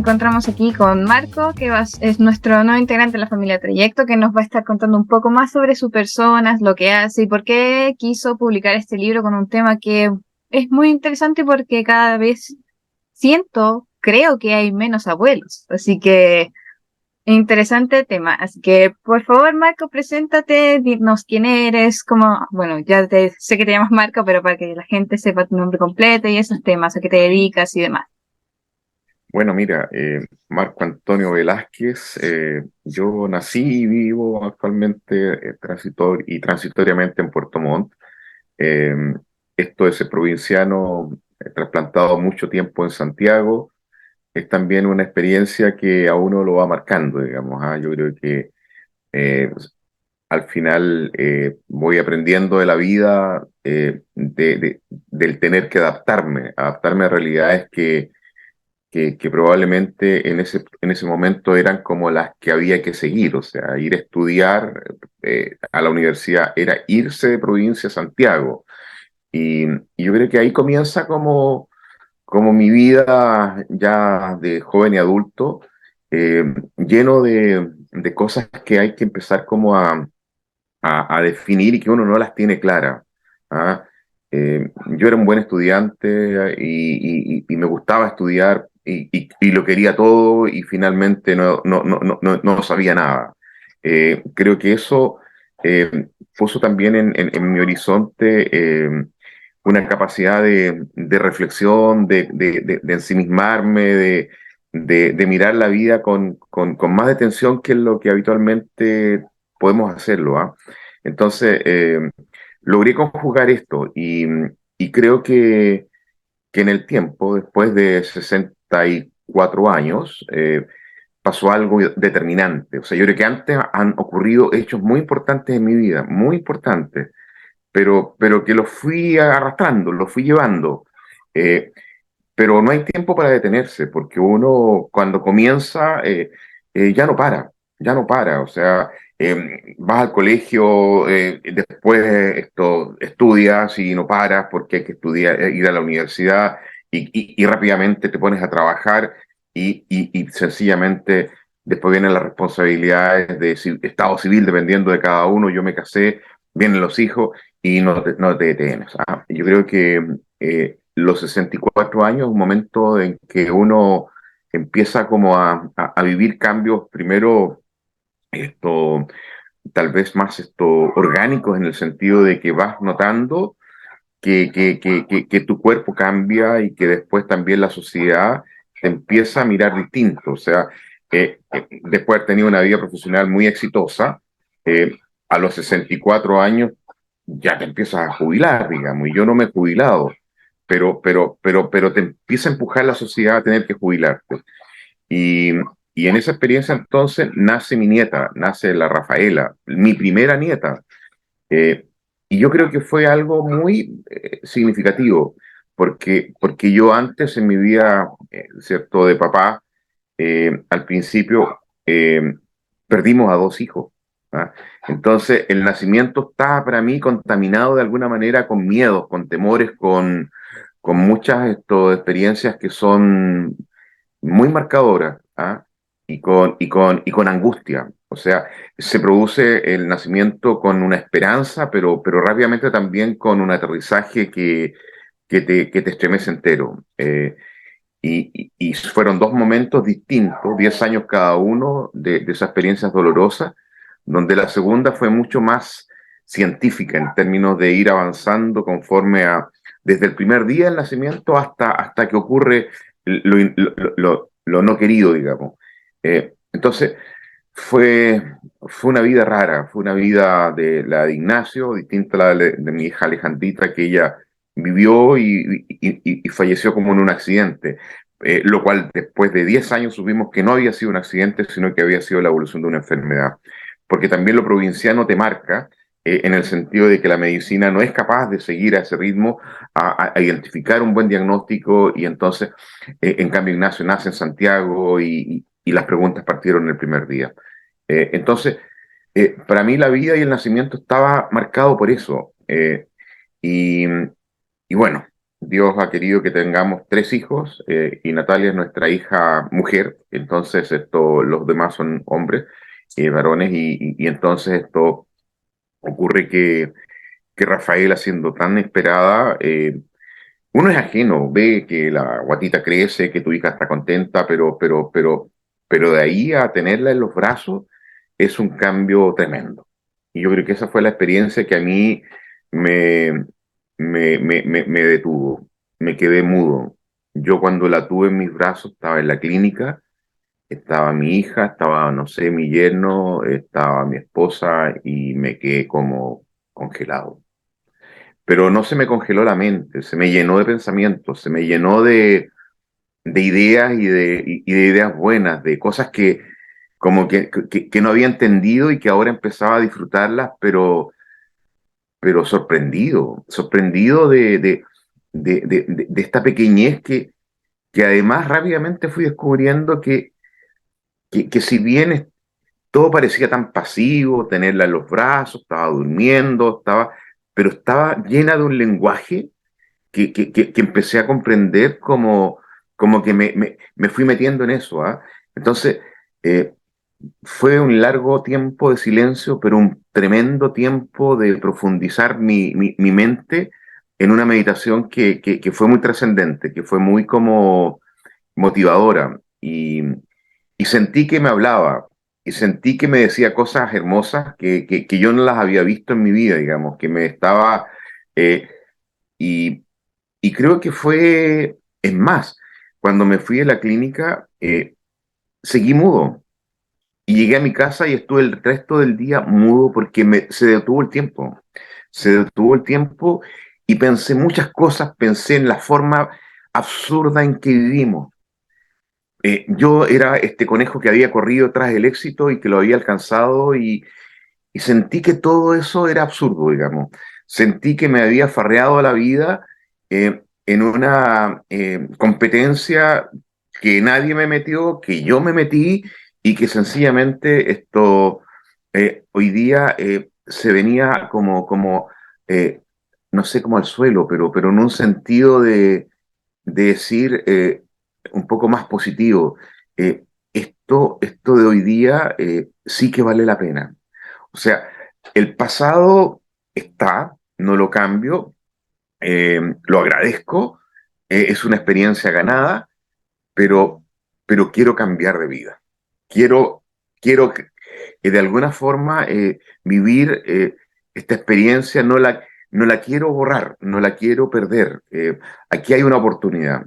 encontramos aquí con Marco, es nuestro nuevo integrante de la familia Trayecto, que nos va a estar contando un poco más sobre su persona, lo que hace y por qué quiso publicar este libro con un tema que es muy interesante porque cada vez creo que hay menos abuelos. Así que interesante tema. Así que, por favor, Marco, preséntate, dinos quién eres, bueno, sé que te llamas Marco, pero para que la gente sepa tu nombre completo y esos temas, a qué te dedicas y demás. Bueno, mira, Marco Antonio Velázquez, yo nací y vivo actualmente transitoriamente en Puerto Montt. Eh, Esto de ser provinciano, trasplantado mucho tiempo en Santiago, es también una experiencia que a uno lo va marcando, digamos. Yo creo que eh, al final voy aprendiendo de la vida, del tener que adaptarme a realidades que probablemente en ese momento eran como las que había que seguir, o sea, ir a estudiar a la universidad era irse de provincia a Santiago. Y yo creo que ahí comienza como mi vida ya de joven y adulto, eh, lleno de cosas que hay que empezar como a definir y que uno no las tiene claras. ¿Ah? Yo era un buen estudiante y me gustaba estudiar y lo quería todo y finalmente no sabía nada. Creo que eso puso también en mi horizonte una capacidad de reflexión, de ensimismarme, de mirar la vida con más detención que lo que habitualmente podemos hacerlo. Entonces, logré conjugar esto y creo que en el tiempo, después de 64 años, pasó algo determinante. O sea, yo creo que antes han ocurrido hechos muy importantes en mi vida, muy importantes, pero que los fui arrastrando, los fui llevando. Eh, pero no hay tiempo para detenerse, porque uno cuando comienza ya no para, o sea, vas al colegio, después esto, estudias y no paras porque hay que estudiar, ir a la universidad y rápidamente te pones a trabajar y sencillamente después vienen las responsabilidades de Estado civil dependiendo de cada uno, yo me casé, vienen los hijos y no te detienes. Yo creo que los 64 años es un momento en que uno empieza como a vivir cambios, primero, esto, tal vez más orgánicos en el sentido de que vas notando que tu cuerpo cambia y que después también la sociedad te empieza a mirar distinto. O sea, después de haber tenido una vida profesional muy exitosa, eh, a los 64 años ya te empiezas a jubilar, digamos, y yo no me he jubilado, pero te empieza a empujar la sociedad a tener que jubilarte. Y, y en esa experiencia entonces nace mi nieta, nace la Rafaela, mi primera nieta. Eh, y yo creo que fue algo muy significativo, porque yo antes en mi vida, ¿cierto?, de papá, al principio perdimos a dos hijos. ¿Ah? Entonces, el nacimiento estaba para mí contaminado de alguna manera con miedos, con temores, con muchas experiencias que son muy marcadoras. Y con angustia. O sea, se produce el nacimiento con una esperanza, pero rápidamente también con un aterrizaje que te estremece entero. Y fueron dos momentos distintos, 10 años cada uno de esas experiencias dolorosas, donde la segunda fue mucho más científica en términos de ir avanzando desde el primer día del nacimiento hasta que ocurre lo no querido, digamos. Entonces, fue, fue una vida rara, fue una vida de la de Ignacio, distinta a la de mi hija Alejandrita, que ella vivió y falleció como en un accidente, lo cual después de 10 años supimos que no había sido un accidente, sino que había sido la evolución de una enfermedad. Porque también lo provinciano te marca en el sentido de que la medicina no es capaz de seguir a ese ritmo, a identificar un buen diagnóstico y entonces, en cambio, Ignacio nace en Santiago y las preguntas partieron el primer día. Entonces, para mí la vida y el nacimiento estaba marcado por eso. Y, y bueno. Dios ha querido que tengamos 3 hijos, y Natalia es nuestra hija mujer, entonces los demás son hombres, varones, y entonces esto ocurre que Rafaela, siendo tan esperada, uno es ajeno, ve que la guatita crece, que tu hija está contenta, pero de ahí a tenerla en los brazos es un cambio tremendo. Y yo creo que esa fue la experiencia que a mí me, me detuvo, me quedé mudo. Yo cuando la tuve en mis brazos estaba en la clínica, estaba mi hija, estaba, no sé, mi yerno, estaba mi esposa y me quedé como congelado. Pero no se me congeló la mente, se me llenó de pensamientos, se me llenó de ideas y de ideas buenas, de cosas que como que no había entendido y que ahora empezaba a disfrutarlas, pero sorprendido, sorprendido de esta pequeñez que además rápidamente fui descubriendo que si bien todo parecía tan pasivo, tenerla en los brazos, estaba durmiendo, pero estaba llena de un lenguaje que empecé a comprender como que me fui metiendo en eso, ¿ah? Entonces, eh, fue un largo tiempo de silencio, pero un tremendo tiempo de profundizar mi mente en una meditación que fue muy trascendente, que fue muy como motivadora. Y sentí que me hablaba, y sentí que me decía cosas hermosas que yo no las había visto en mi vida, digamos, que me estaba... eh, y, y creo que fue, es más, cuando me fui a la clínica, seguí mudo. Y llegué a mi casa y estuve el resto del día mudo porque se detuvo el tiempo. Se detuvo el tiempo y pensé muchas cosas, pensé en la forma absurda en que vivimos. Yo era este conejo que había corrido tras el éxito y que lo había alcanzado y sentí que todo eso era absurdo, digamos. Sentí que me había farreado la vida en una competencia que nadie me metió, que yo me metí y que sencillamente hoy día se venía eh, no sé, como al suelo, pero en un sentido de decir un poco más positivo, eh, esto de hoy día sí que vale la pena. O sea, el pasado está, no lo cambio, lo agradezco, es una experiencia ganada, pero, pero quiero cambiar de vida. Quiero, quiero de alguna forma vivir esta experiencia, no la quiero borrar, no la quiero perder. Aquí hay una oportunidad.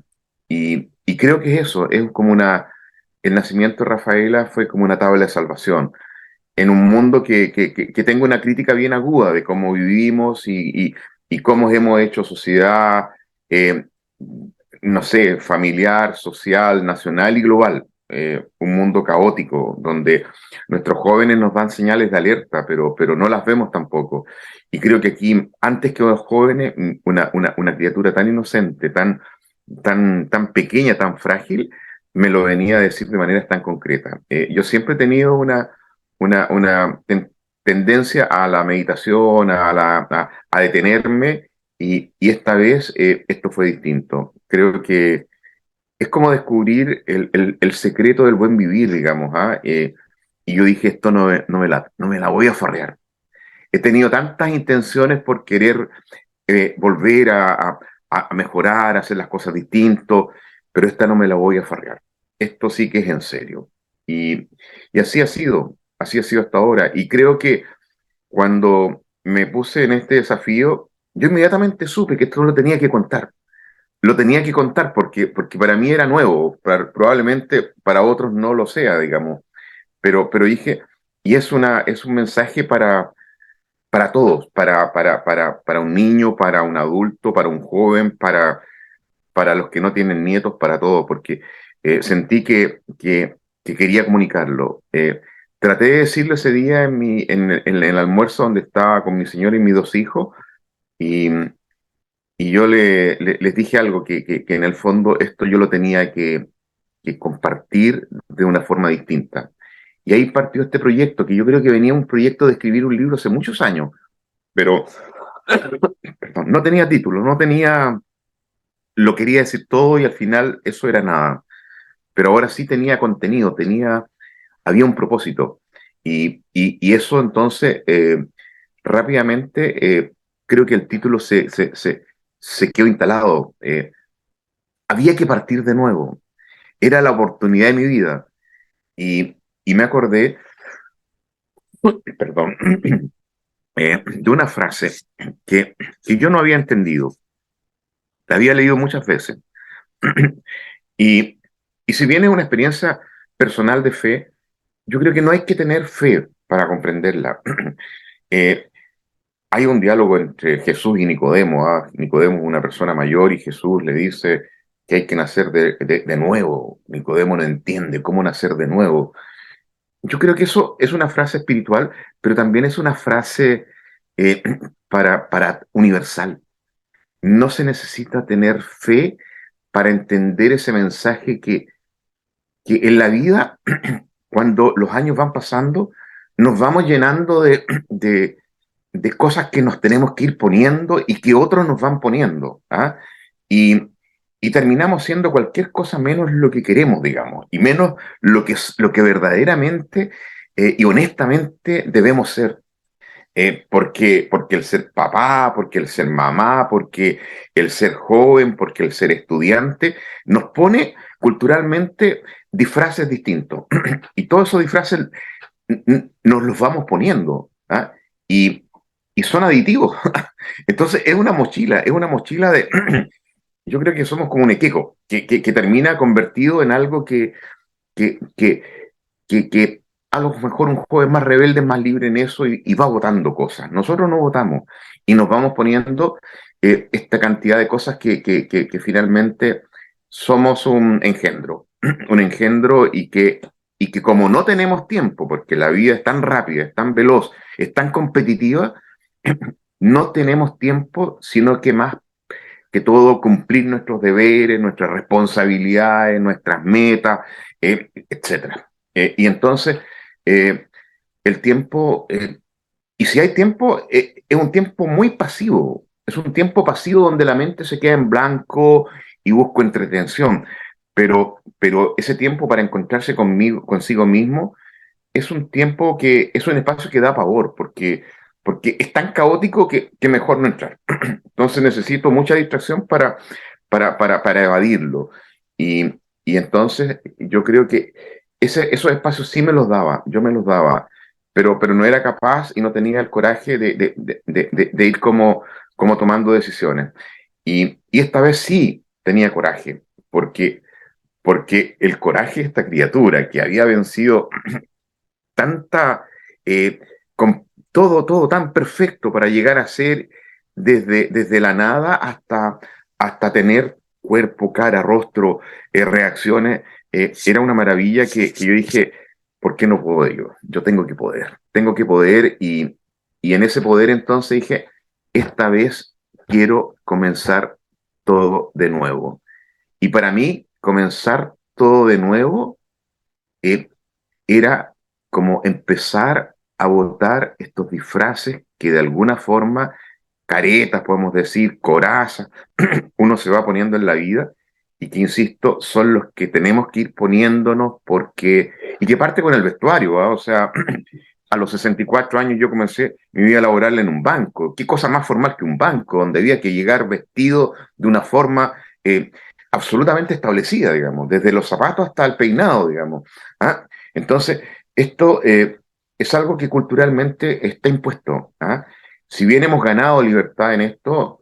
Y creo que es eso, es como el nacimiento de Rafaela fue como una tabla de salvación en un mundo que tenga una crítica bien aguda de cómo vivimos y cómo hemos hecho sociedad, eh, no sé, familiar, social, nacional y global. Un mundo caótico donde nuestros jóvenes nos dan señales de alerta, pero no las vemos tampoco. Y creo que aquí, antes que los jóvenes, una criatura tan inocente, tan pequeña, tan frágil, me lo venía a decir de manera tan concreta. Yo siempre he tenido una tendencia a la meditación, a detenerme, y esta vez esto fue distinto. Creo que es como descubrir el secreto del buen vivir, digamos, ¿ah? Y yo dije, esto no me la voy a farrear. He tenido tantas intenciones por querer volver a mejorar, a hacer las cosas distinto, pero esta no me la voy a farrear. Esto sí que es en serio. Y, y así ha sido hasta ahora. Y creo que cuando me puse en este desafío, yo inmediatamente supe que esto lo tenía que contar. Lo tenía que contar porque para mí era nuevo, probablemente para otros no lo sea, digamos. Pero dije, y es un mensaje para todos, para un niño, para un adulto, para un joven, para los que no tienen nietos, para todos, porque sentí que quería comunicarlo. Traté de decirlo ese día en el almuerzo donde estaba con mi señora y mis 2 hijos, y, y yo les dije algo, que en el fondo esto yo lo tenía que compartir de una forma distinta. Y ahí partió este proyecto, que yo creo que venía un proyecto de escribir un libro hace muchos años, pero perdón, no tenía título, no tenía lo quería decir todo y al final eso era nada. Pero ahora sí tenía contenido, había un propósito. Y eso entonces, rápidamente, creo que el título se quedó instalado. Había que partir de nuevo. Era la oportunidad de mi vida. Y me acordé, perdón, de una frase que yo no había entendido. La había leído muchas veces. Y, y si bien es una experiencia personal de fe, yo creo que no hay que tener fe para comprenderla. Eh, Hay un diálogo entre Jesús y Nicodemo. ¿Ah? Nicodemo es una persona mayor y Jesús le dice que hay que nacer de nuevo. Nicodemo no entiende cómo nacer de nuevo. Yo creo que eso es una frase espiritual, pero también es una frase eh, para universal. No se necesita tener fe para entender ese mensaje que en la vida, cuando los años van pasando, nos vamos llenando de cosas que nos tenemos que ir poniendo y que otros nos van poniendo. ¿Ah? Y, y terminamos siendo cualquier cosa menos lo que queremos, digamos, y menos lo que verdaderamente y honestamente debemos ser. Porque el ser papá, porque el ser mamá, porque el ser joven, porque el ser estudiante, nos pone culturalmente disfraces distintos. Y todos esos disfraces nos los vamos poniendo. ¿Ah? Y, y son aditivos. Entonces es una mochila de... Yo creo que somos como un equeco, que termina convertido en algo que, que, que a lo mejor un joven más rebelde es más libre en eso y va votando cosas. Nosotros no votamos y nos vamos poniendo esta cantidad de cosas que finalmente somos un engendro, un engendro y que como no tenemos tiempo, porque la vida es tan rápida, es tan veloz, es tan competitiva, no tenemos tiempo, sino que más que todo cumplir nuestros deberes, nuestras responsabilidades, nuestras metas, etcétera. Y entonces, eh, el tiempo, y si hay tiempo, es un tiempo muy pasivo, es un tiempo pasivo donde la mente se queda en blanco y busco entretención, pero ese tiempo para encontrarse consigo mismo, es un tiempo es un espacio que da pavor, porque es tan caótico que mejor no entrar. Entonces necesito mucha distracción para evadirlo. Y entonces yo creo que esos espacios sí me los daba, yo me los daba, pero no era capaz y no tenía el coraje de ir como tomando decisiones. Y esta vez sí tenía coraje, porque el coraje de esta criatura que había vencido tanta, con todo tan perfecto para llegar a ser desde la nada hasta tener cuerpo, cara, rostro, reacciones, era una maravilla que yo dije, ¿por qué no puedo yo? Yo tengo que poder y en ese poder entonces dije, esta vez quiero comenzar todo de nuevo. Y para mí, comenzar todo de nuevo eh, era como empezar a botar estos disfraces que de alguna forma, caretas, podemos decir, corazas, uno se va poniendo en la vida y que, insisto, son los que tenemos que ir poniéndonos y que parte con el vestuario, ¿ah? O sea, a los 64 años yo comencé mi vida laboral en un banco. ¿Qué cosa más formal que un banco, donde había que llegar vestido de una forma absolutamente establecida, digamos, desde los zapatos hasta el peinado, digamos? ¿Ah? Entonces, esto es algo que culturalmente está impuesto. ¿Ah? Si bien hemos ganado libertad en esto,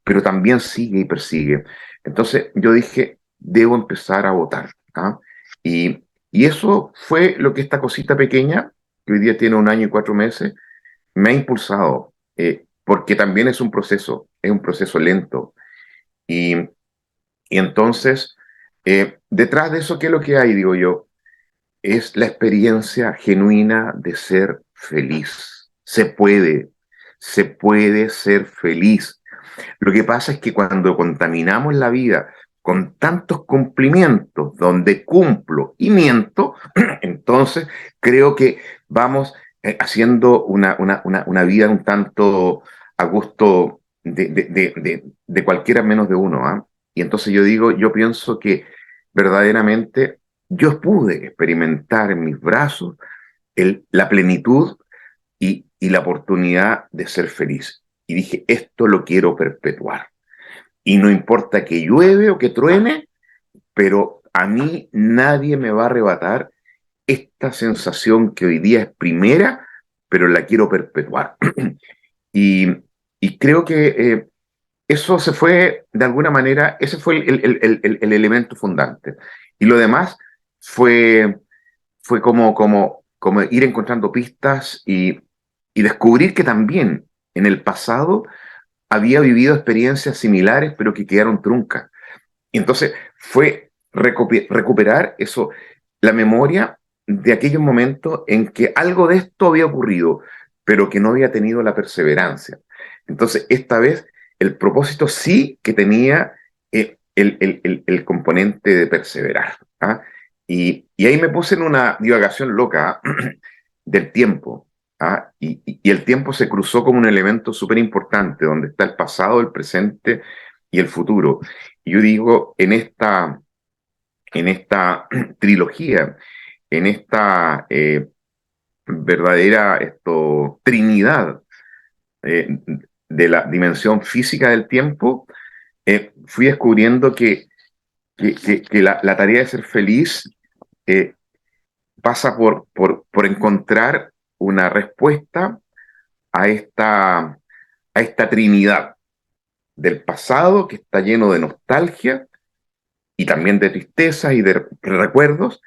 pero también sigue y persigue. Entonces, yo dije, debo empezar a votar. ¿Ah? Y eso fue lo que esta cosita pequeña que hoy día tiene 1 año y 4 meses, me ha impulsado, porque también es un proceso lento. Y, y entonces, detrás de eso, ¿qué es lo que hay? Digo yo, es la experiencia genuina de ser feliz. Se puede ser feliz. Lo que pasa es que cuando contaminamos la vida con tantos cumplimientos, donde cumplo y miento, entonces creo que vamos haciendo una vida un tanto a gusto de cualquiera menos de uno. ¿Ah? Y entonces yo pienso que verdaderamente yo pude experimentar en mis brazos la plenitud y la oportunidad de ser feliz. Y dije, esto lo quiero perpetuar. Y no importa que llueve o que truene, pero a mí nadie me va a arrebatar esta sensación que hoy día es primera, pero la quiero perpetuar. Y, y creo que eso se fue, de alguna manera, ese fue el elemento fundante. Y lo demás fue, fue como ir encontrando pistas y descubrir que también en el pasado había vivido experiencias similares, pero que quedaron truncas. Y entonces fue recuperar eso, la memoria de aquellos momentos en que algo de esto había ocurrido, pero que no había tenido la perseverancia. Entonces, esta vez el propósito sí que tenía el componente de perseverar. ¿Ah? Y ahí me puse en una divagación loca del tiempo. ¿Ah? Y el tiempo se cruzó como un elemento súper importante, donde está el pasado, el presente y el futuro. Y yo digo, en esta trilogía, en esta verdadera trinidad eh, de la dimensión física del tiempo, fui descubriendo que la tarea de ser feliz eh, pasa por encontrar una respuesta a esta trinidad del pasado que está lleno de nostalgia y también de tristezas y de recuerdos,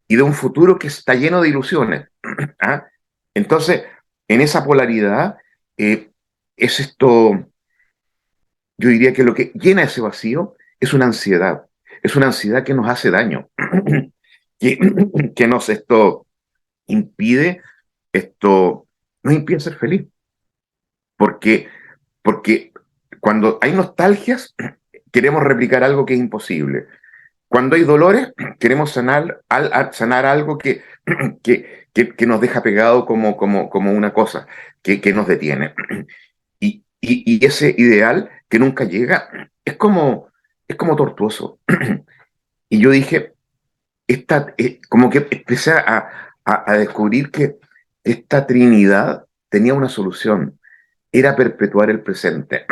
y de un futuro que está lleno de ilusiones. ¿Ah? Entonces, en esa polaridad, eh, es esto, yo diría que lo que llena ese vacío es una ansiedad que nos hace daño, que, que nos impide, esto nos impide ser feliz, porque, porque cuando hay nostalgias, queremos replicar algo que es imposible. Cuando hay dolores, queremos sanar algo que nos deja pegado como una cosa, que nos detiene. Y ese ideal que nunca llega es como tortuoso. Y yo dije, como que empecé a descubrir que esta Trinidad tenía una solución, era perpetuar el presente.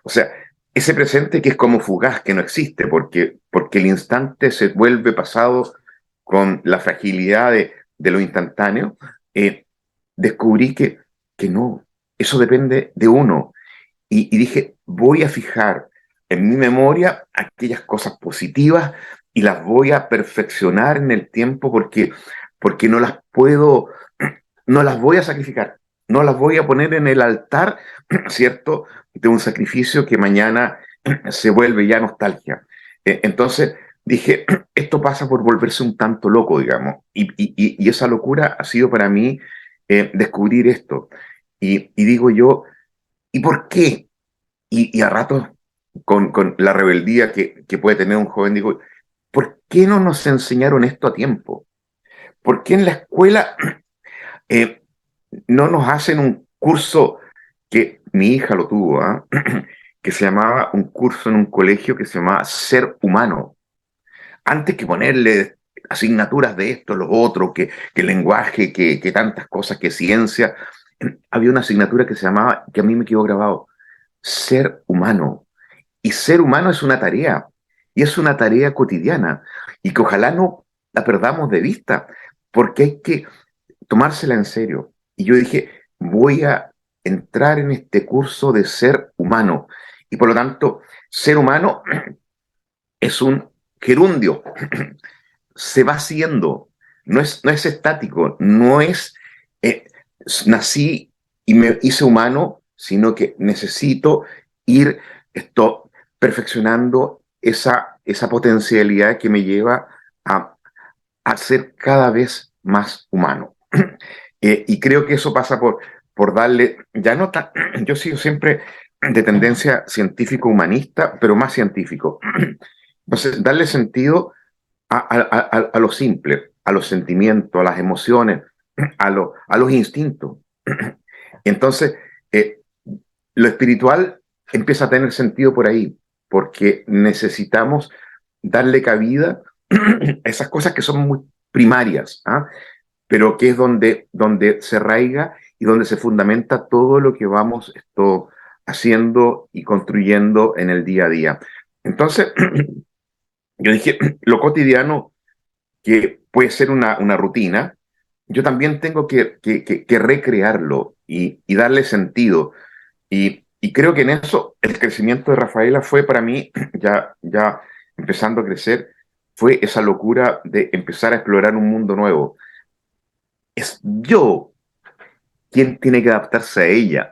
O sea, ese presente que es como fugaz, que no existe, porque el instante se vuelve pasado con la fragilidad de lo instantáneo, eh, descubrí que no, eso depende de uno. Y dije, voy a fijar en mi memoria aquellas cosas positivas y las voy a perfeccionar en el tiempo porque no las voy a sacrificar, no las voy a poner en el altar, ¿cierto?, de un sacrificio que mañana se vuelve ya nostalgia. Entonces dije, esto pasa por volverse un tanto loco, digamos, y esa locura ha sido para mí descubrir esto. Y digo yo, ¿y por qué? Y a ratos, con la rebeldía que puede tener un joven, digo, ¿por qué no nos enseñaron esto a tiempo? ¿Por qué en la escuela eh, no nos hacen un curso que mi hija lo tuvo, ¿ah? Que se llamaba un curso en un colegio que se llamaba Ser Humano? Antes que ponerle asignaturas de esto, lo otro, que lenguaje, que tantas cosas, que ciencia, había una asignatura que se llamaba, que a mí me quedó grabado, Ser Humano. Y ser humano es una tarea, y es una tarea cotidiana, y que ojalá no la perdamos de vista, porque hay que tomársela en serio. Y yo dije, voy a entrar en este curso de ser humano, y por lo tanto, ser humano es un gerundio, se va haciendo, no es estático, no es eh, nací y me hice humano, sino que necesito ir perfeccionando esa potencialidad que me lleva a ser cada vez más humano. Y creo que eso pasa por darle, ya no tan, yo sigo siempre de tendencia científico-humanista, pero más científico. Entonces, darle sentido a lo simple, a los sentimientos, a las emociones, a los instintos. Entonces, lo espiritual empieza a tener sentido por ahí, porque necesitamos darle cabida a esas cosas que son muy primarias, ¿ah? Pero que es donde se arraiga y donde se fundamenta todo lo que vamos haciendo y construyendo en el día a día. Entonces, yo dije, lo cotidiano, que puede ser una rutina, yo también tengo que recrearlo y darle sentido. Y creo que en eso el crecimiento de Rafaela fue para mí, ya empezando a crecer, fue esa locura de empezar a explorar un mundo nuevo. Es yo quien tiene que adaptarse a ella.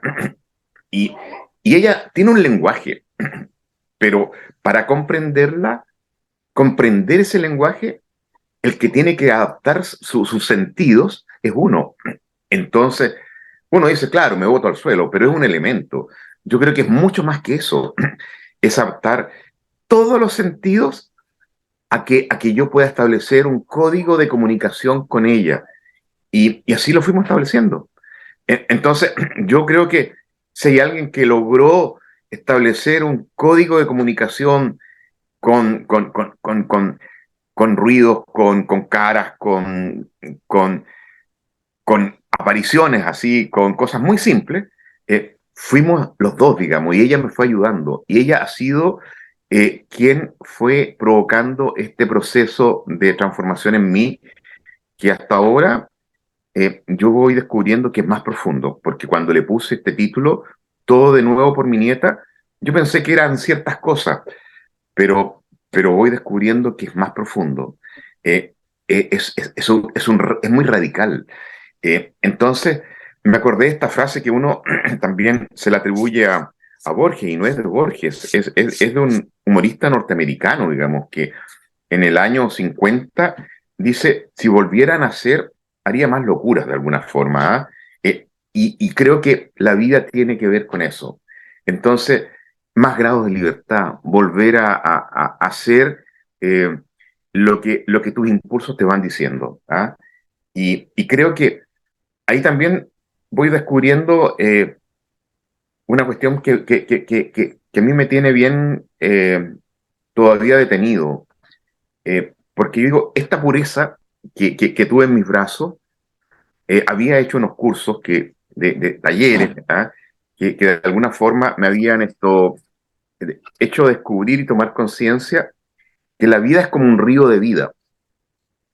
Y, y ella tiene un lenguaje, pero para comprenderla, comprender ese lenguaje, el que tiene que adaptar sus sentidos es uno. Entonces, uno dice, claro, me boto al suelo, pero es un elemento. Yo creo que es mucho más que eso. Es adaptar todos los sentidos a que yo pueda establecer un código de comunicación con ella. Y así lo fuimos estableciendo. Entonces, yo creo que si hay alguien que logró establecer un código de comunicación con, con, con, con, con, con ruidos, con caras, con apariciones así, con cosas muy simples, fuimos los dos, digamos, y ella me fue ayudando. Y ella ha sido quien fue provocando este proceso de transformación en mí, que hasta ahora yo voy descubriendo que es más profundo, porque cuando le puse este título, Todo de nuevo por mi nieta, yo pensé que eran ciertas cosas, pero voy descubriendo que es más profundo. Eh, es muy radical. Entonces, me acordé de esta frase que uno también se le atribuye a Borges, y no es de Borges, es de un humorista norteamericano, digamos, que en el año 50 dice, si volvieran a nacer, haría más locuras de alguna forma, ¿ah? Y creo que la vida tiene que ver con eso. Entonces, más grados de libertad, volver a hacer eh, lo que tus impulsos te van diciendo, ¿ah? Y creo que ahí también voy descubriendo una cuestión que a mí me tiene bien todavía detenido, porque yo digo, esta pureza que tuve en mis brazos, había hecho unos cursos de talleres, ¿ah? Que de alguna forma me habían hecho descubrir y tomar conciencia que la vida es como un río de vida,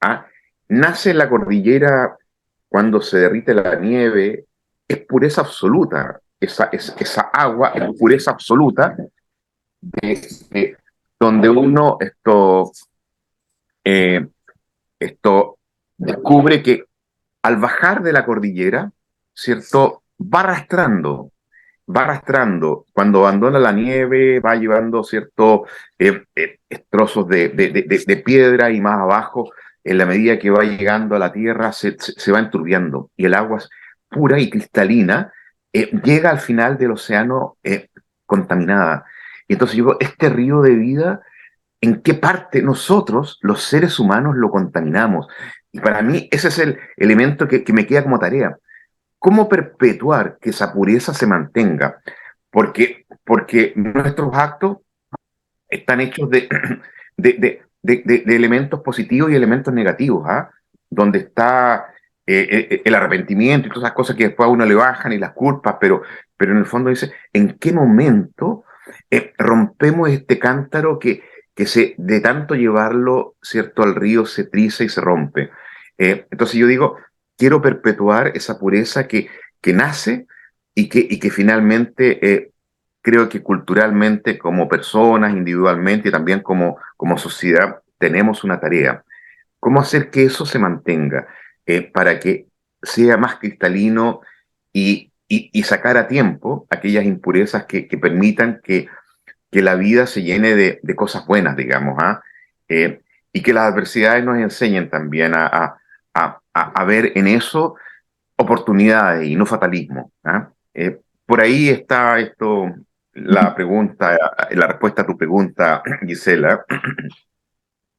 ¿ah? Nace en la cordillera cuando se derrite la nieve, es pureza absoluta. Esa agua es pureza absoluta de donde uno eh, esto descubre que al bajar de la cordillera, ¿cierto? Va arrastrando, cuando abandona la nieve, va llevando, ¿cierto? Trozos de piedra, y más abajo, en la medida que va llegando a la tierra, se va enturbiando, y el agua es pura y cristalina, llega al final del océano contaminada. Y entonces yo digo, este río de vida, ¿en qué parte nosotros, los seres humanos, lo contaminamos? Y para mí ese es el elemento que me queda como tarea. ¿Cómo perpetuar que esa pureza se mantenga? Porque nuestros actos están hechos de elementos positivos y elementos negativos, ¿ah? Donde está el arrepentimiento y todas esas cosas que después a uno le bajan, y las culpas, pero en el fondo dice, ¿en qué momento rompemos este cántaro que de tanto llevarlo, ¿cierto?, al río se triza y se rompe? Entonces yo digo, quiero perpetuar esa pureza que nace y que finalmente creo que culturalmente, como personas, individualmente y también como sociedad, tenemos una tarea. ¿Cómo hacer que eso se mantenga para que sea más cristalino y sacar a tiempo aquellas impurezas que permitan que la vida se llene de cosas buenas, digamos, ¿ah? Y que las adversidades nos enseñen también a ver en eso oportunidades y no fatalismo, ¿ah? Por ahí está la pregunta, la respuesta a tu pregunta, Gisela.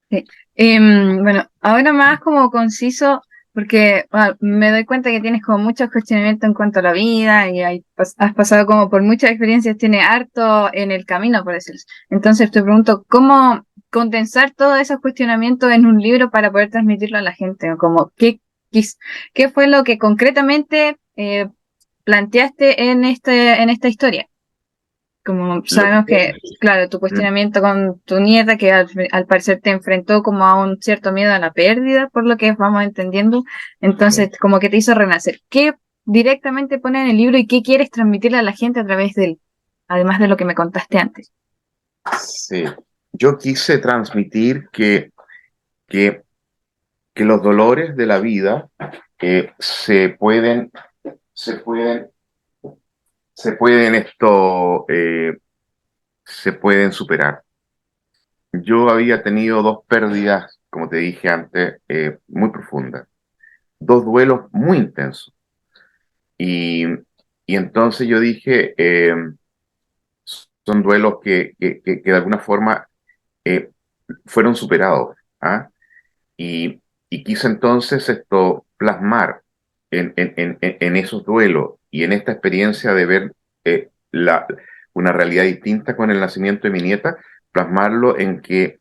Sí. Bueno, ahora más como conciso, Porque me doy cuenta que tienes como muchos cuestionamientos en cuanto a la vida y has pasado como por muchas experiencias, tienes harto en el camino, por decirlo. Entonces te pregunto, ¿cómo condensar todos esos cuestionamientos en un libro para poder transmitirlo a la gente? O como, ¿qué fue lo que concretamente planteaste en esta historia? Como Lo sabemos que, que, claro, tu mm, cuestionamiento con tu nieta, que al parecer te enfrentó como a un cierto miedo a la pérdida, por lo que vamos entendiendo, entonces sí, como que te hizo renacer. ¿Qué directamente pone en el libro y qué quieres transmitirle a la gente a través de él? Además de lo que me contaste antes. sí. Yo quise transmitir que, que los dolores de la vida se pueden, se pueden se pueden superar. Yo había tenido dos pérdidas, como te dije antes, muy profundas, dos duelos muy intensos. Y, y entonces yo dije, son duelos que de alguna forma eh, fueron superados. ¿Ah? Y quise entonces esto plasmar en esos duelos y en esta experiencia de ver una realidad distinta con el nacimiento de mi nieta, plasmarlo en que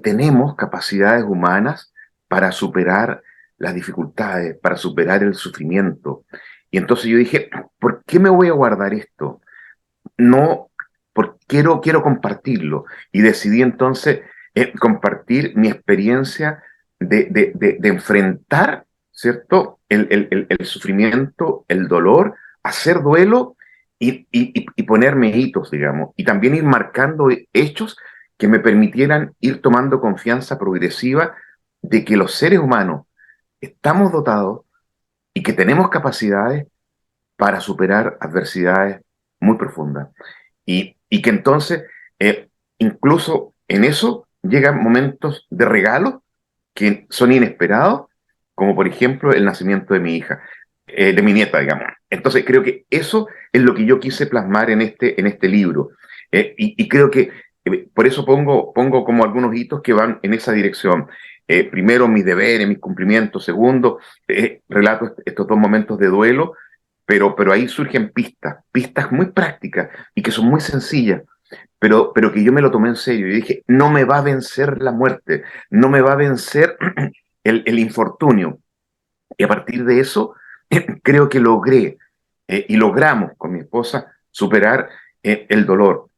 tenemos capacidades humanas para superar las dificultades, para superar el sufrimiento. Y entonces yo dije, ¿por qué me voy a guardar esto? No, porque quiero compartirlo. Y decidí entonces compartir mi experiencia de enfrentar, ¿cierto? El sufrimiento, el dolor, hacer duelo y ponerme hitos, digamos, y también ir marcando hechos que me permitieran ir tomando confianza progresiva de que los seres humanos estamos dotados y que tenemos capacidades para superar adversidades muy profundas. Y que entonces, eh, incluso en eso, llegan momentos de regalo que son inesperados, como por ejemplo el nacimiento de mi hija, de mi nieta, digamos. Entonces creo que eso es lo que yo quise plasmar en este libro. Y creo que por eso pongo como algunos hitos que van en esa dirección. Primero, mis deberes, mis cumplimientos. Segundo, relato estos dos momentos de duelo, pero ahí surgen pistas muy prácticas y que son muy sencillas, pero que yo me lo tomé en serio y dije, no me va a vencer la muerte, no me va a vencer el infortunio. Y a partir de eso, creo que logré y logramos con mi esposa superar el dolor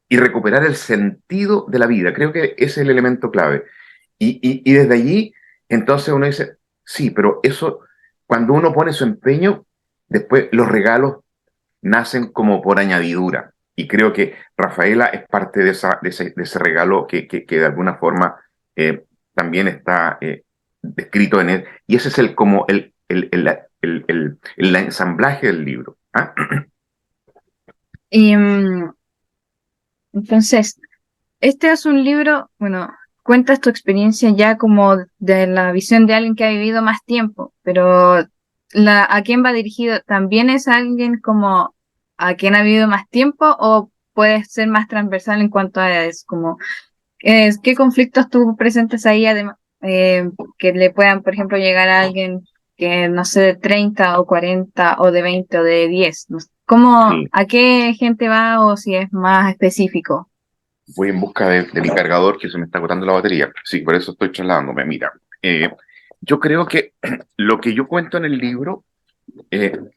y recuperar el sentido de la vida. Creo que ese es el elemento clave. Y desde allí, entonces uno dice, sí, pero eso, cuando uno pone su empeño, después los regalos nacen como por añadidura. Y creo que Rafaela es parte de ese regalo que de alguna forma eh, también está descrito en él. Y ese es como el ensamblaje del libro. ¿Ah? Y entonces, este es un libro, bueno, cuentas tu experiencia ya como de la visión de alguien que ha vivido más tiempo, pero ¿a quién va dirigido? ¿También es alguien como a quien ha vivido más tiempo o puede ser más transversal en cuanto a es como qué conflictos tú presentes ahí además que le puedan, por ejemplo, llegar a alguien que no sé, de 30 o 40 o de 20 o de 10? No sé. ¿Cómo, Sí, a qué gente va o si es más específico? voy en busca de mi cargador que se me está agotando la batería. Sí, por eso estoy trasladándome. Mira, yo creo que lo que yo cuento en el libro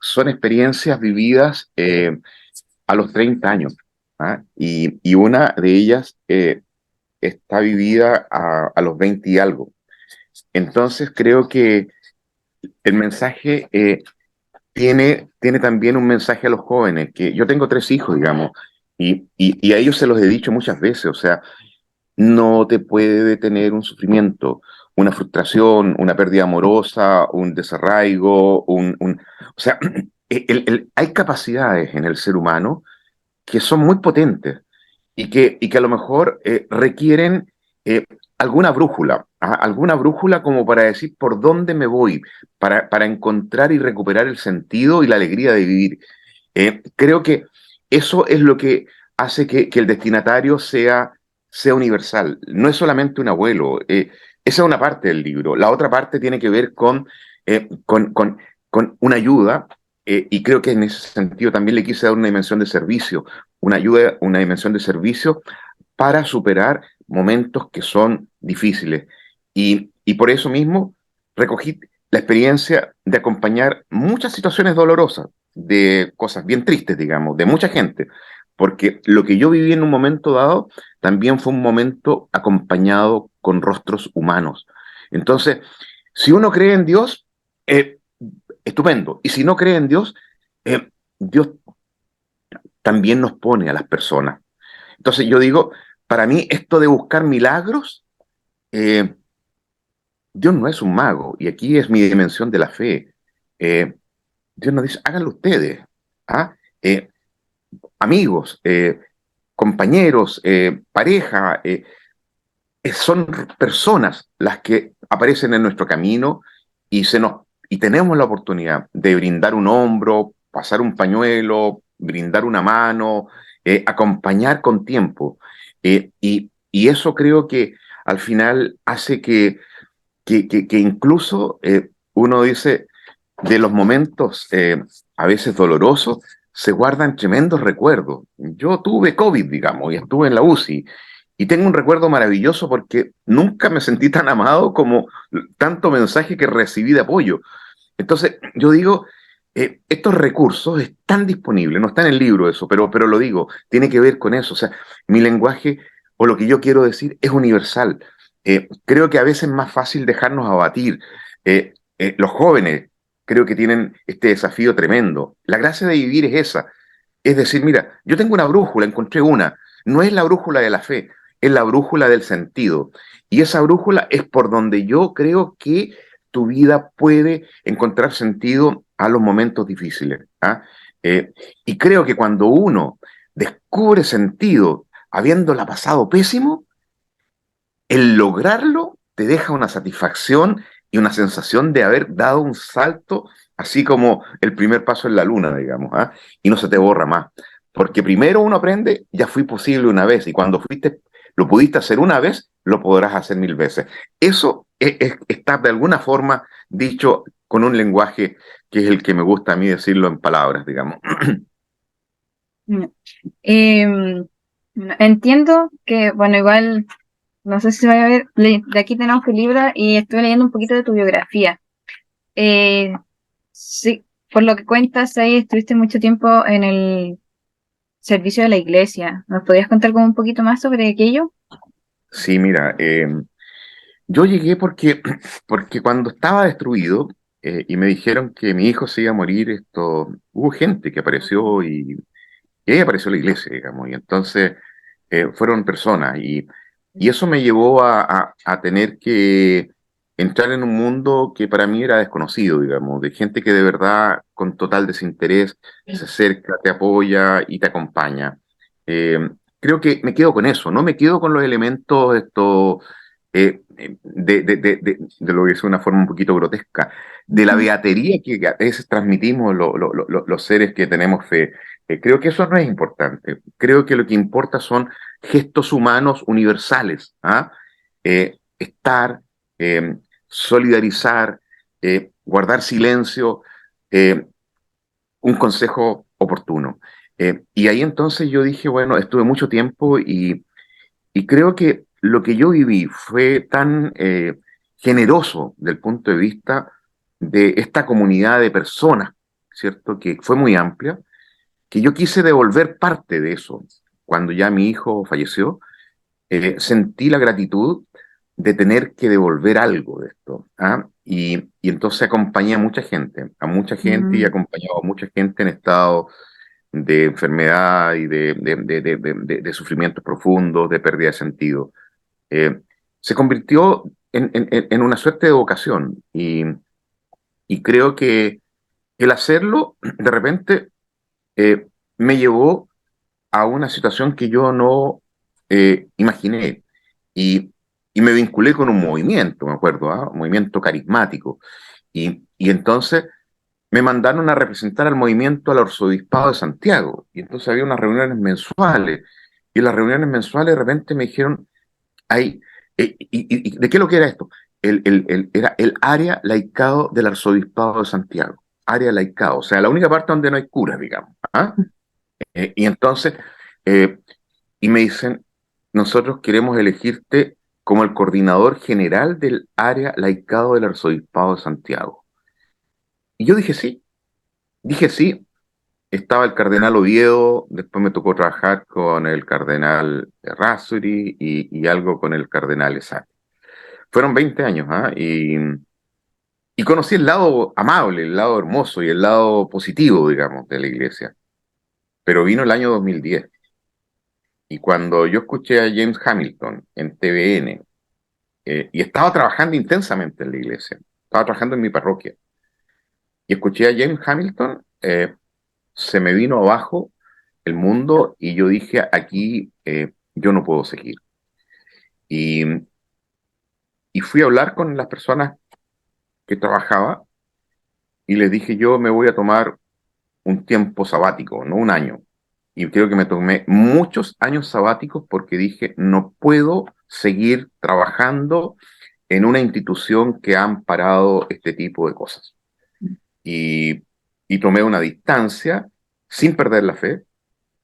son experiencias vividas a los 30 años. ¿Ah? Y una de ellas está vivida a los 20 y algo. Entonces creo que el mensaje tiene también un mensaje a los jóvenes, que yo tengo tres hijos, digamos, y a ellos se los he dicho muchas veces, o sea, no te puede detener un sufrimiento, una frustración, una pérdida amorosa, un desarraigo, o sea, hay capacidades en el ser humano que son muy potentes y que a lo mejor requieren alguna brújula, ¿ah? Alguna brújula como para decir por dónde me voy, para encontrar y recuperar el sentido y la alegría de vivir. Creo que eso es lo que hace que el destinatario sea universal. No es solamente un abuelo. Esa es una parte del libro. La otra parte tiene que ver con con una ayuda, y creo que en ese sentido también le quise dar una dimensión de servicio, una ayuda, una dimensión de servicio para superar momentos que son difíciles. Y por eso mismo recogí la experiencia de acompañar muchas situaciones dolorosas, de cosas bien tristes, digamos, de mucha gente, porque lo que yo viví en un momento dado también fue un momento acompañado con rostros humanos. Entonces, si uno cree en Dios, eh, estupendo. Y si no cree en Dios, Dios también nos pone a las personas. Entonces yo digo, para mí esto de buscar milagros, eh, Dios no es un mago, y aquí es mi dimensión de la fe. Eh, Dios nos dice, háganlo ustedes. ¿Ah? Amigos, compañeros, pareja, son personas las que aparecen en nuestro camino y tenemos la oportunidad de brindar un hombro, pasar un pañuelo, brindar una mano, acompañar con tiempo. Y eso creo que al final hace que incluso uno dice, de los momentos a veces dolorosos, se guardan tremendos recuerdos. Yo tuve COVID, digamos, y estuve en la UCI, y tengo un recuerdo maravilloso porque nunca me sentí tan amado como tanto mensaje que recibí de apoyo. Entonces, yo digo, estos recursos están disponibles, no está en el libro eso, pero lo digo, tiene que ver con eso. O sea, mi lenguaje o lo que yo quiero decir es universal. Creo que a veces es más fácil dejarnos abatir. Los jóvenes creo que tienen este desafío tremendo. La gracia de vivir es esa. Es decir, mira, yo tengo una brújula, encontré una. No es la brújula de la fe, es la brújula del sentido. Y esa brújula es por donde yo creo que tu vida puede encontrar sentido a los momentos difíciles. ¿Ah? Y creo que cuando uno descubre sentido habiéndola pasado pésimo, el lograrlo te deja una satisfacción y una sensación de haber dado un salto, así como el primer paso en la luna, digamos, ¿ah? Y no se te borra más. Porque primero uno aprende, ya fue posible una vez, y cuando fuiste, lo pudiste hacer una vez, lo podrás hacer 1000 veces. Eso está de alguna forma dicho con un lenguaje que es el que me gusta a mí decirlo en palabras, digamos. No. Em, no, entiendo que, bueno, igual, no sé si se vaya a ver, de aquí tenemos tu libro y estuve leyendo un poquito de tu biografía. Eh, sí, por lo que cuentas, ahí estuviste mucho tiempo en el servicio de la iglesia. ¿Nos podrías contar como un poquito más sobre aquello? Sí, mira, yo llegué porque cuando estaba destruido y me dijeron que mi hijo se iba a morir, hubo gente que apareció y ahí apareció la iglesia, digamos, y entonces fueron personas y eso me llevó a tener que entrar en un mundo que para mí era desconocido, digamos, de gente que de verdad con total desinterés se acerca, te apoya y te acompaña. Creo que me quedo con eso, no me quedo con los elementos de lo que es una forma un poquito grotesca, de la Ujú. beatería que a veces transmitimos los seres que tenemos fe. Creo que eso no es importante. Creo que lo que importa son gestos humanos universales. ¿Ah? Estar, eh, solidarizar, guardar silencio, eh, un consejo oportuno. Y ahí entonces yo dije, bueno, estuve mucho tiempo y creo que lo que yo viví fue tan generoso del punto de vista de esta comunidad de personas, ¿cierto? Que fue muy amplia, que yo quise devolver parte de eso. Cuando ya mi hijo falleció, sentí la gratitud de tener que devolver algo de esto. ¿Ah? Y entonces acompañé a mucha gente y he Mm, acompañado a mucha gente en estado de enfermedad y de sufrimientos profundos, de pérdida de sentido. Se convirtió en una suerte de vocación y creo que el hacerlo de repente eh, me llevó a una situación que yo no imaginé y, y me vinculé con un movimiento, me acuerdo, ¿ah? Un movimiento carismático. Y entonces me mandaron a representar al movimiento al Arzobispado de Santiago. Y entonces había unas reuniones mensuales. Y en las reuniones mensuales de repente me dijeron, ay, ¿de qué lo que era esto? era el área laicado del arzobispado de Santiago. Área laicado, o sea, la única parte donde no hay curas, digamos. ¿Ah? Y entonces, eh, y me dicen, nosotros queremos elegirte como el coordinador general del área laicado del arzobispado de Santiago. Y yo dije sí. Estaba el cardenal Oviedo, después me tocó trabajar con el cardenal Errázuriz y algo con el cardenal Esar. Fueron 20 años, ¿ah? Y conocí el lado amable, el lado hermoso y el lado positivo, digamos, de la iglesia. Pero vino el año 2010 y cuando yo escuché a James Hamilton en TVN, y estaba trabajando intensamente en la iglesia, estaba trabajando en mi parroquia, y escuché a James Hamilton, se me vino abajo el mundo y yo dije, aquí yo no puedo seguir. Y, y fui a hablar con las personas que trabajaba y les dije, yo me voy a tomar un tiempo sabático, no un año. Y creo que me tomé muchos años sabáticos porque dije, no puedo seguir trabajando en una institución que ha amparado este tipo de cosas. Y, y tomé una distancia sin perder la fe,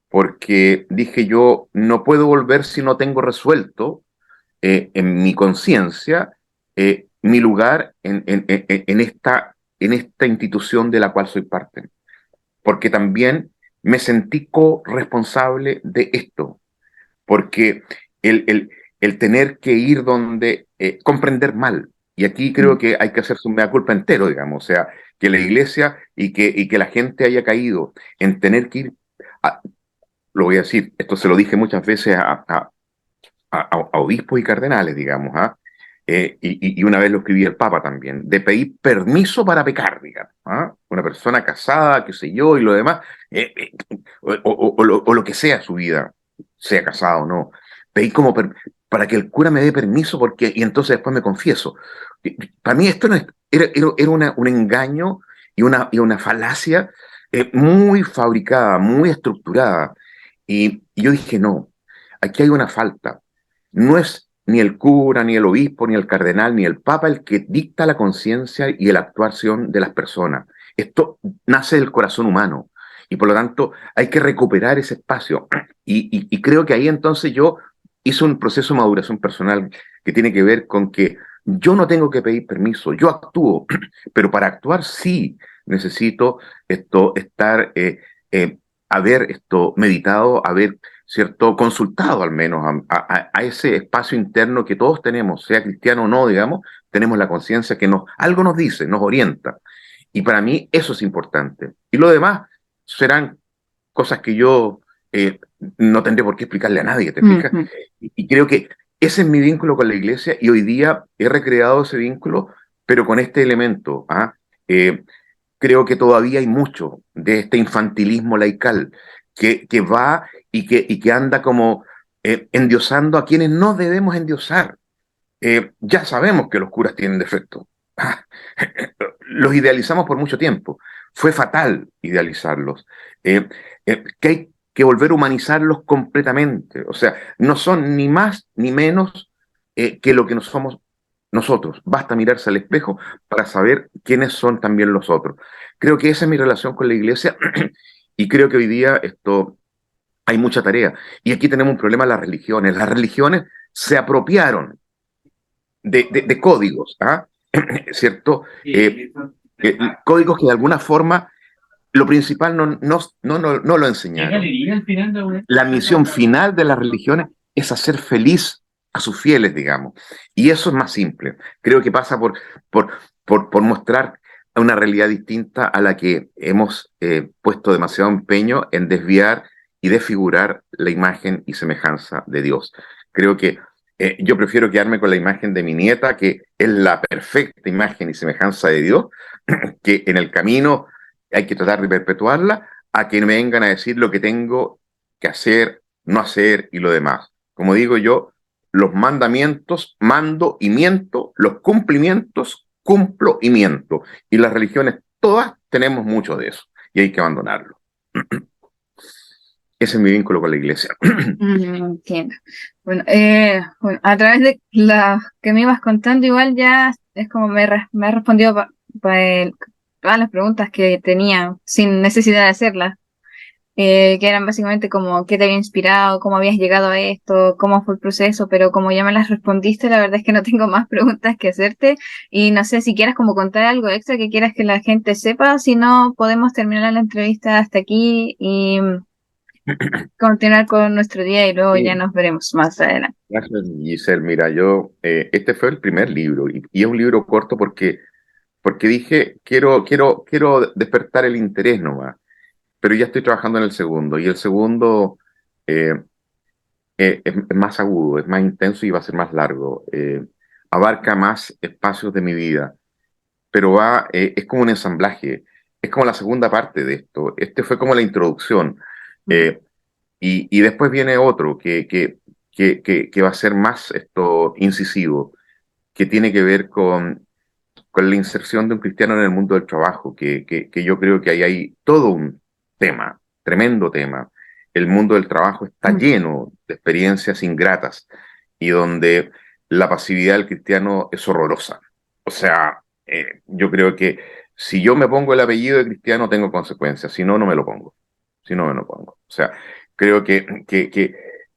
porque dije yo, no puedo volver si no tengo resuelto en mi conciencia mi lugar en esta institución de la cual soy parte, porque también me sentí corresponsable de esto, porque el, el, el tener que ir donde comprender mal, y aquí creo que hay que hacerse un mea culpa entero, digamos, o sea, que la iglesia y que la gente haya caído en tener que ir, a, lo voy a decir, esto se lo dije muchas veces a obispos y cardenales, digamos, ¿ah? Y una vez lo escribí el Papa también, de pedir permiso para pecar, digamos, ¿ah? Una persona casada, qué sé yo, y lo demás, o lo que sea su vida, sea casado o no, pedí como para que el cura me dé permiso porque, y entonces después me confieso. Para mí esto no era un engaño y una falacia muy fabricada, muy estructurada. Y yo dije, no, aquí hay una falta. No es ni el cura, ni el obispo, ni el cardenal, ni el papa el que dicta la conciencia y la actuación de las personas. Esto nace del corazón humano y por lo tanto hay que recuperar ese espacio. Y creo que ahí entonces yo hice un proceso de maduración personal que tiene que ver con que yo no tengo que pedir permiso, yo actúo, pero para actuar sí necesito estar, haber meditado, haber ¿cierto? Consultado al menos a ese espacio interno que todos tenemos, sea cristiano o no, digamos, tenemos la conciencia que algo nos dice, nos orienta. Y para mí eso es importante. Y lo demás serán cosas que yo no tendré por qué explicarle a nadie, ¿te fijas? Ujú. Y creo que ese es mi vínculo con la iglesia y hoy día he recreado ese vínculo, pero con este elemento. ¿Ah? Eh, Creo que todavía hay mucho de este infantilismo laical que va y que anda como endiosando a quienes no debemos endiosar. Ya sabemos que los curas tienen defectos. Los idealizamos por mucho tiempo. Fue fatal idealizarlos. Que hay que volver a humanizarlos completamente. O sea, no son ni más ni menos que lo que no somos nosotros. Basta mirarse al espejo para saber quiénes son también los otros. Creo que esa es mi relación con la iglesia y creo que hoy día hay mucha tarea. Y aquí tenemos un problema, las religiones. Las religiones se apropiaron de códigos, ¿ah? ¿Cierto? Códigos que de alguna forma lo principal no lo enseñaron. La misión final de las religiones es hacer feliz a sus fieles, digamos. Y eso es más simple. Creo que pasa por, por mostrar una realidad distinta a la que hemos puesto demasiado empeño en desviar y desfigurar la imagen y semejanza de Dios. Creo que yo prefiero quedarme con la imagen de mi nieta, que es la perfecta imagen y semejanza de Dios, que en el camino hay que tratar de perpetuarla, a que me vengan a decir lo que tengo que hacer, no hacer y lo demás. Como digo yo, los mandamientos mando y miento, los cumplimientos cumplo y miento. Y las religiones todas tenemos mucho de eso y hay que abandonarlo. Ese es mi vínculo con la iglesia. Entiendo. Bueno, a través de la que me ibas contando, igual ya es como me has respondido todas las preguntas que tenía sin necesidad de hacerlas, que eran básicamente como qué te había inspirado, cómo habías llegado a esto, cómo fue el proceso, pero como ya me las respondiste, la verdad es que no tengo más preguntas que hacerte y no sé si quieras como contar algo extra que quieras que la gente sepa, si no podemos terminar la entrevista hasta aquí y continuar con nuestro día y luego ya Sí, nos veremos más adelante. gracias, Giselle. Mira, este fue el primer libro y es un libro corto porque dije, quiero despertar el interés nomás, pero ya estoy trabajando en el segundo y el segundo eh, es más agudo, es más intenso y va a ser más largo. Abarca más espacios de mi vida, pero es como un ensamblaje, es como la segunda parte de esto. Este fue como la introducción. Eh, y después viene otro que va a ser más incisivo, que tiene que ver con la inserción de un cristiano en el mundo del trabajo, que yo creo que ahí hay todo un tema, tremendo tema. El mundo del trabajo está Mm, lleno de experiencias ingratas y donde la pasividad del cristiano es horrorosa. O sea, yo creo que si yo me pongo el apellido de cristiano tengo consecuencias, si no, no me lo pongo. Si no, me lo pongo. O sea, creo que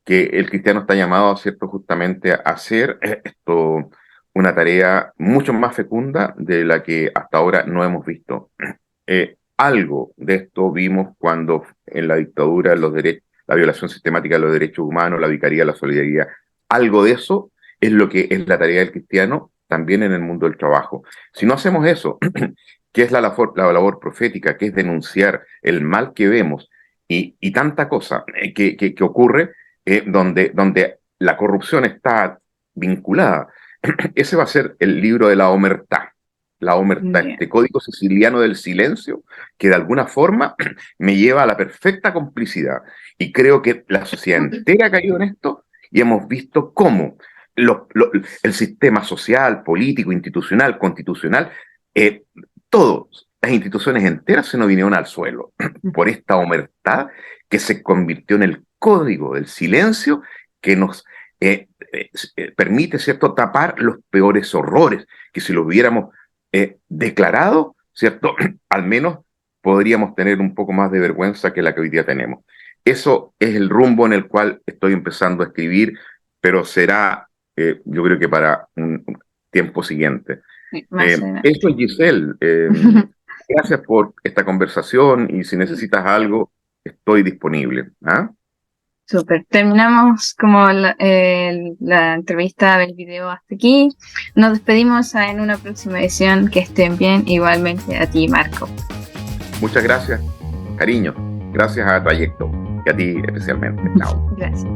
el cristiano está llamado, ¿cierto?, justamente a hacer esto una tarea mucho más fecunda de la que hasta ahora no hemos visto. Algo de esto vimos cuando en la dictadura, la violación sistemática de los derechos humanos, la vicaría, la solidaridad, algo de eso es lo que es la tarea del cristiano también en el mundo del trabajo. Si no hacemos eso, que es la labor profética, que es denunciar el mal que vemos y tanta cosa que ocurre donde la corrupción está vinculada. Ese va a ser el libro de la omertá, ya. este código siciliano del silencio, que de alguna forma me lleva a la perfecta complicidad. Y creo que la sociedad entera ha caído en esto y hemos visto cómo el sistema social, político, institucional, constitucional, eh, todas las instituciones enteras se nos vinieron al suelo por esta omertad que se convirtió en el código del silencio que nos permite, ¿cierto?, tapar los peores horrores, que si los hubiéramos declarado, ¿cierto?, al menos podríamos tener un poco más de vergüenza que la que hoy día tenemos. Eso es el rumbo en el cual estoy empezando a escribir, pero será, yo creo que para un tiempo siguiente. Más adelante. Eso, Giselle, gracias por esta conversación y si necesitas algo, estoy disponible. ¿Ah? Súper. Terminamos como la entrevista del video hasta aquí. Nos despedimos en una próxima edición. Que estén bien. Igualmente a ti, Marco. Muchas gracias, cariño. Gracias a Trayecto y a ti especialmente. Chao. Gracias.